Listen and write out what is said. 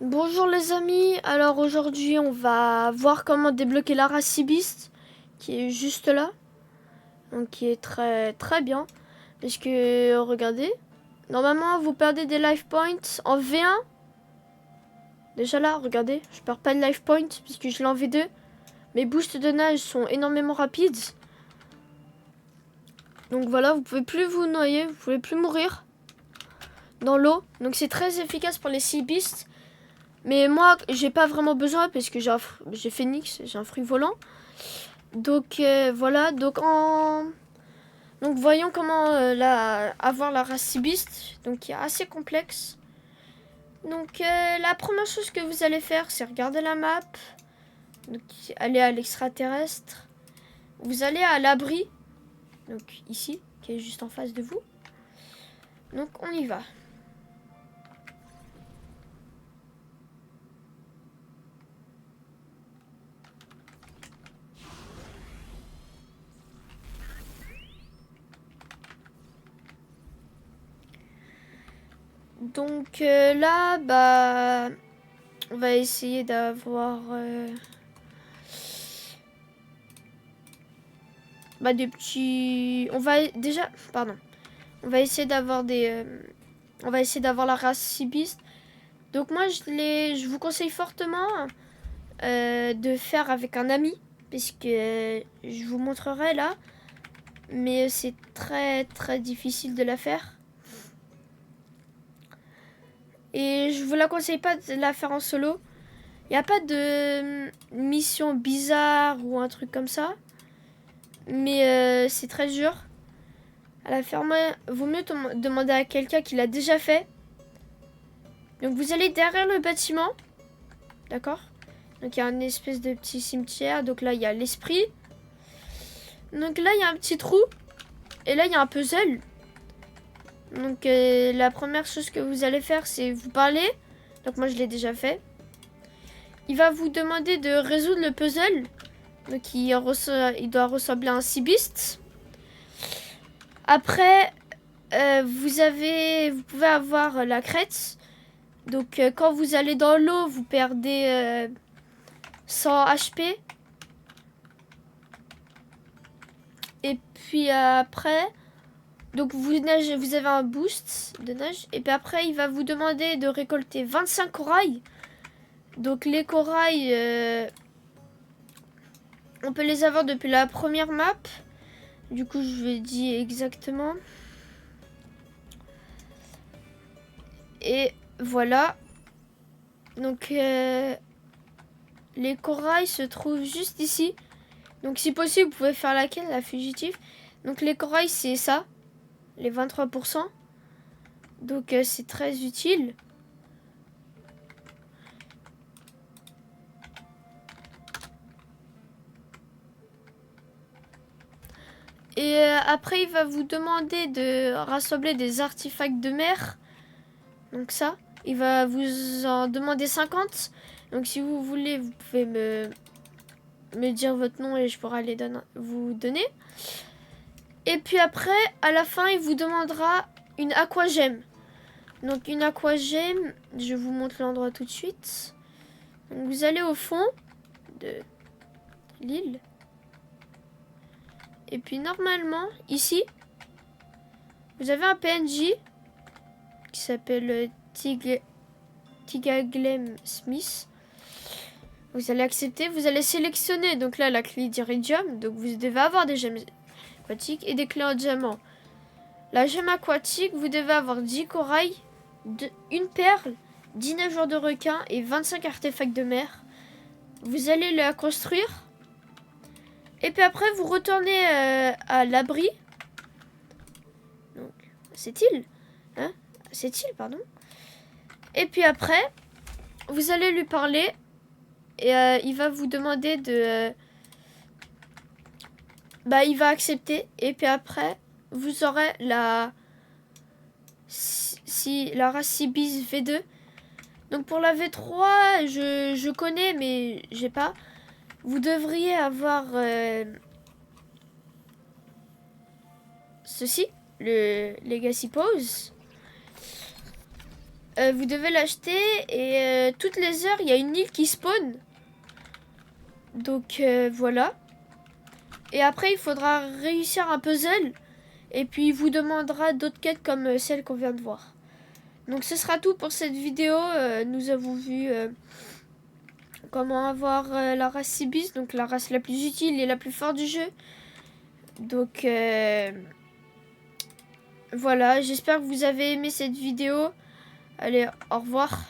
Bonjour les amis, alors aujourd'hui on va voir comment débloquer la race Beast qui est juste là, donc qui est très bien, parce que regardez, normalement vous perdez des life points en V1, déjà là regardez, je perds pas de life points puisque je l'ai en V2, mes boosts de nage sont énormément rapides, donc voilà, vous pouvez plus vous noyer, vous pouvez plus mourir dans l'eau, donc c'est très efficace pour les Sea Beasts. Mais moi, j'ai pas vraiment besoin parce que j'ai Phoenix, j'ai un fruit volant. Donc voilà, donc voyons comment avoir la race Sea Beast, donc qui est assez complexe. Donc la première chose que vous allez faire, c'est regarder la map, donc aller à l'extraterrestre. Vous allez à l'abri, donc ici, qui est juste en face de vous. Donc on y va. Donc là, bah, on va essayer d'avoir des petits. On va essayer d'avoir on va essayer d'avoir la race Sea Beast. Donc moi, je vous conseille fortement de faire avec un ami, puisque je vous montrerai là, mais c'est très difficile de la faire. Et je vous la conseille pas de la faire en solo. Il n'y a pas de mission bizarre ou un truc comme ça. Mais c'est très dur. À la faire, vaut mieux demander à quelqu'un qui l'a déjà fait. Donc vous allez derrière le bâtiment. D'accord? Donc il y a une espèce de petit cimetière. Donc là, il y a l'esprit. Donc là, il y a un petit trou. Et là, il y a un puzzle. Donc la première chose que vous allez faire, c'est vous parler. Donc moi, je l'ai déjà fait. Il va vous demander de résoudre le puzzle. Donc il doit ressembler à un Sea Beast. Après, vous pouvez avoir la crête. Donc quand vous allez dans l'eau, vous perdez 100 HP. Et puis après, donc vous nagez, vous avez un boost de nage. Et puis après, il va vous demander de récolter 25 corails. Donc les corails, on peut les avoir depuis la première map. Du coup, je vais dire exactement. Et voilà. Donc les corails se trouvent juste ici. Donc si possible, vous pouvez faire laquelle, la fugitive. Donc les corails, c'est ça, les 23%. Donc c'est très utile. Et après, il va vous demander de rassembler des artefacts de mer. Donc ça, il va vous en demander 50. Donc si vous voulez, vous pouvez me dire votre nom et je pourrai vous donner. Et puis après, à la fin, il vous demandera une aquagemme. Donc une aquagemme, je vous montre l'endroit tout de suite. Donc vous allez au fond de l'île. Et puis normalement, ici, vous avez un PNJ qui s'appelle Tigaglem Smith. Vous allez accepter, vous allez sélectionner donc là la clé d'Iridium. Donc vous devez avoir des gemmes aquatiques et des clés en diamant. La gemme aquatique, vous devez avoir 10 corails, une perle, 10 nageoires de requin et 25 artefacts de mer. Vous allez la construire. Et puis après, vous retournez à l'abri. Donc, cette île. Hein? Cette île, pardon. Et puis après, vous allez lui parler. Et il va vous demander de... il va accepter. Et puis après, vous aurez la race Sea Beast V2. Donc pour la V3, je connais, mais j'ai pas. Vous devriez avoir ceci, le Legacy Pose. Vous devez l'acheter et toutes les heures, il y a une île qui spawn. Donc voilà. Et après, il faudra réussir un puzzle. Et puis, il vous demandera d'autres quêtes comme celle qu'on vient de voir. Donc ce sera tout pour cette vidéo. Nous avons vu comment avoir la race Sibis, donc la race la plus utile et la plus forte du jeu. Donc voilà, j'espère que vous avez aimé cette vidéo. Allez, au revoir.